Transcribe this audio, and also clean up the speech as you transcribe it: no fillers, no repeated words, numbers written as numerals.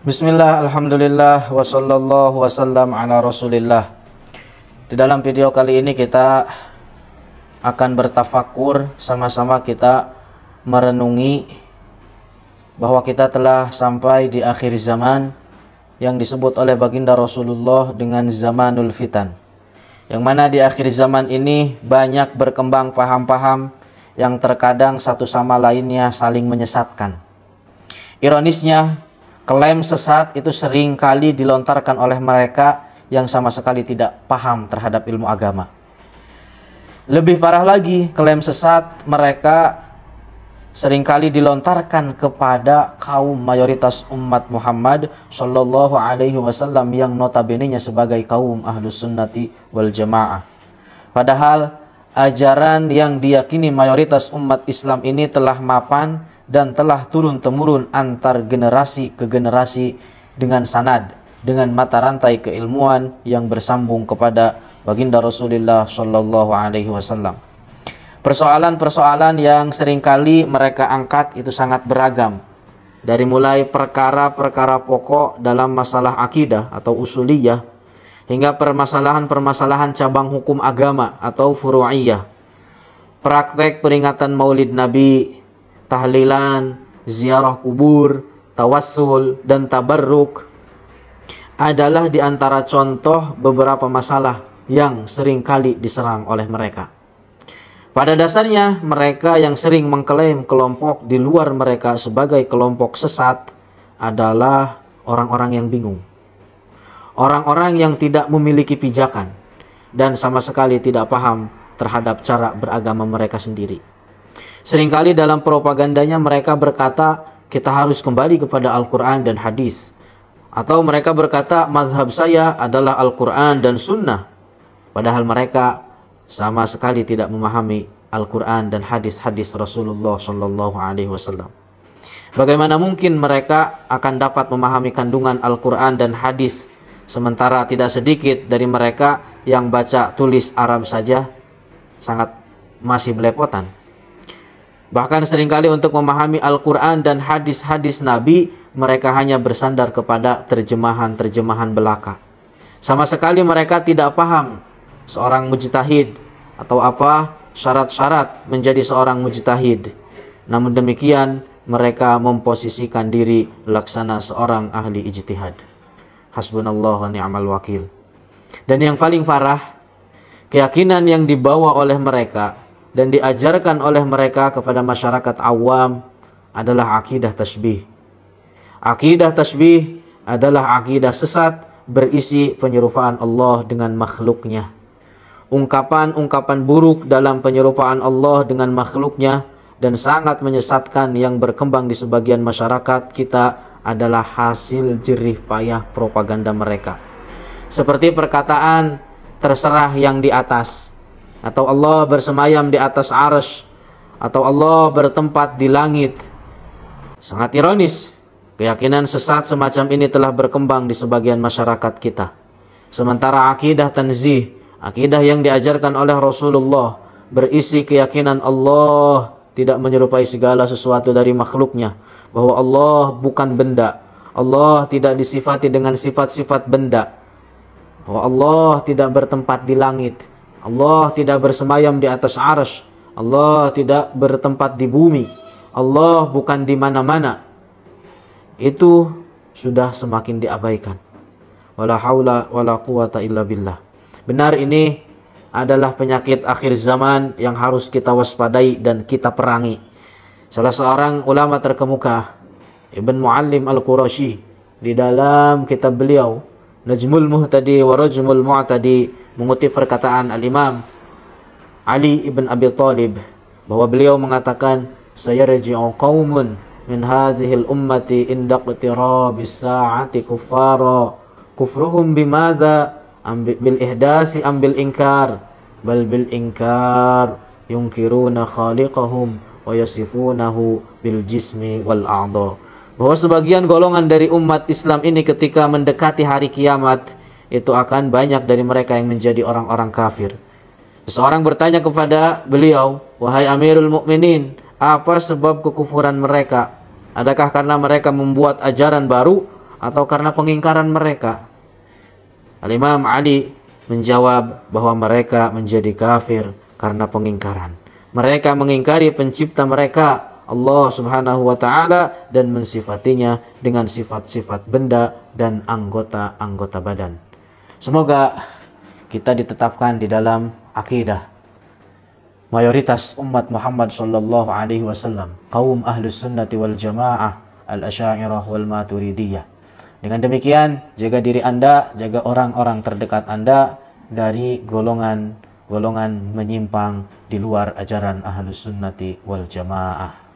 Bismillah, alhamdulillah, wa sallallahu wasallam ala rasulillah. Di dalam video kali ini kita akan bertafakur, sama-sama kita merenungi bahwa kita telah sampai di akhir zaman yang disebut oleh baginda Rasulullah dengan zamanul fitan. Yang mana di akhir zaman ini banyak berkembang paham-paham yang terkadang satu sama lainnya saling menyesatkan. Ironisnya, klaim sesat itu sering kali dilontarkan oleh mereka yang sama sekali tidak paham terhadap ilmu agama. Lebih parah lagi, klaim sesat mereka seringkali dilontarkan kepada kaum mayoritas umat Muhammad Shallallahu Alaihi Wasallam yang notabene-nya sebagai kaum ahlus sunnati wal jamaah. Padahal ajaran yang diyakini mayoritas umat Islam ini telah mapan dan telah turun-temurun antar generasi ke generasi dengan sanad, dengan mata rantai keilmuan yang bersambung kepada baginda Rasulullah Shallallahu Alaihi Wasallam. Persoalan-persoalan yang seringkali mereka angkat itu sangat beragam, dari mulai perkara-perkara pokok dalam masalah akidah atau usuliyah, hingga permasalahan-permasalahan cabang hukum agama atau furu'iyah, praktek peringatan maulid Nabi, tahlilan, ziarah kubur, tawassul, dan tabarruk adalah di antara contoh beberapa masalah yang sering kali diserang oleh mereka. Pada dasarnya, mereka yang sering mengklaim kelompok di luar mereka sebagai kelompok sesat adalah orang-orang yang bingung. Orang-orang yang tidak memiliki pijakan dan sama sekali tidak paham terhadap cara beragama mereka sendiri. Seringkali dalam propagandanya mereka berkata kita harus kembali kepada Al-Quran dan hadis. Atau mereka berkata mazhab saya adalah Al-Quran dan sunnah. Padahal mereka sama sekali tidak memahami Al-Quran dan hadis-hadis Rasulullah Shallallahu Alaihi Wasallam. Bagaimana mungkin mereka akan dapat memahami kandungan Al-Quran dan hadis sementara tidak sedikit dari mereka yang baca tulis Arab saja sangat masih belepotan. Bahkan seringkali untuk memahami Al-Quran dan hadis-hadis Nabi, mereka hanya bersandar kepada terjemahan-terjemahan belaka. Sama sekali mereka tidak paham seorang mujtahid atau apa syarat-syarat menjadi seorang mujtahid. Namun demikian, mereka memposisikan diri laksana seorang ahli ijtihad. Hasbunallah wa ni'mal wakil. Dan yang paling parah, keyakinan yang dibawa oleh mereka dan diajarkan oleh mereka kepada masyarakat awam adalah akidah tasbih. Akidah tasbih adalah akidah sesat berisi penyerupaan Allah dengan makhluknya. Ungkapan-ungkapan buruk dalam penyerupaan Allah dengan makhluknya dan sangat menyesatkan yang berkembang di sebagian masyarakat kita adalah hasil jerih payah propaganda mereka. Seperti perkataan terserah yang di atas, atau Allah bersemayam di atas arsy, atau Allah bertempat di langit. Sangat ironis, keyakinan sesat semacam ini telah berkembang di sebagian masyarakat kita. Sementara akidah tanzih, akidah yang diajarkan oleh Rasulullah, berisi keyakinan Allah tidak menyerupai segala sesuatu dari makhluknya, bahwa Allah bukan benda, Allah tidak disifati dengan sifat-sifat benda, bahwa Allah tidak bertempat di langit, Allah tidak bersemayam di atas arsy, Allah tidak bertempat di bumi, Allah bukan di mana-mana. Itu sudah semakin diabaikan. Wala haula wala quwata illa billah. Benar, ini adalah penyakit akhir zaman yang harus kita waspadai dan kita perangi. Salah seorang ulama terkemuka, Ibn Muallim Al-Qurashi, di dalam kitab beliau Najmul Muhtadi wa Rajmul Mu'tadi, mengutip perkataan Al-Imam Ali ibn Abi Thalib, bahwa beliau mengatakan sayarji'u qaumun min hadhil ummati inda iqtirabis sa'ati kuffara kufruhum bimadza bil ihdasi am bil inkar bal bil inkar yunkiruna khaliqahum wa yasifunahu bil jismi wal a'dha. Bahwa sebagian golongan dari umat Islam ini ketika mendekati hari kiamat itu akan banyak dari mereka yang menjadi orang-orang kafir. Seseorang bertanya kepada beliau, wahai Amirul Mukminin, apa sebab kekufuran mereka? Adakah karena mereka membuat ajaran baru atau karena pengingkaran mereka? Al-Imam Ali menjawab bahwa mereka menjadi kafir karena pengingkaran. Mereka mengingkari pencipta mereka, Allah Subhanahu wa Ta'ala, dan mensifatinya dengan sifat-sifat benda dan anggota-anggota badan. Semoga kita ditetapkan di dalam akidah mayoritas umat Muhammad sallallahu alaihi wasallam, kaum ahlus sunnati wal jamaah, al-asy'ariyah wal maturidiyah. Dengan demikian, jaga diri Anda, jaga orang-orang terdekat Anda dari golongan menyimpang di luar ajaran ahlus sunnati wal jamaah.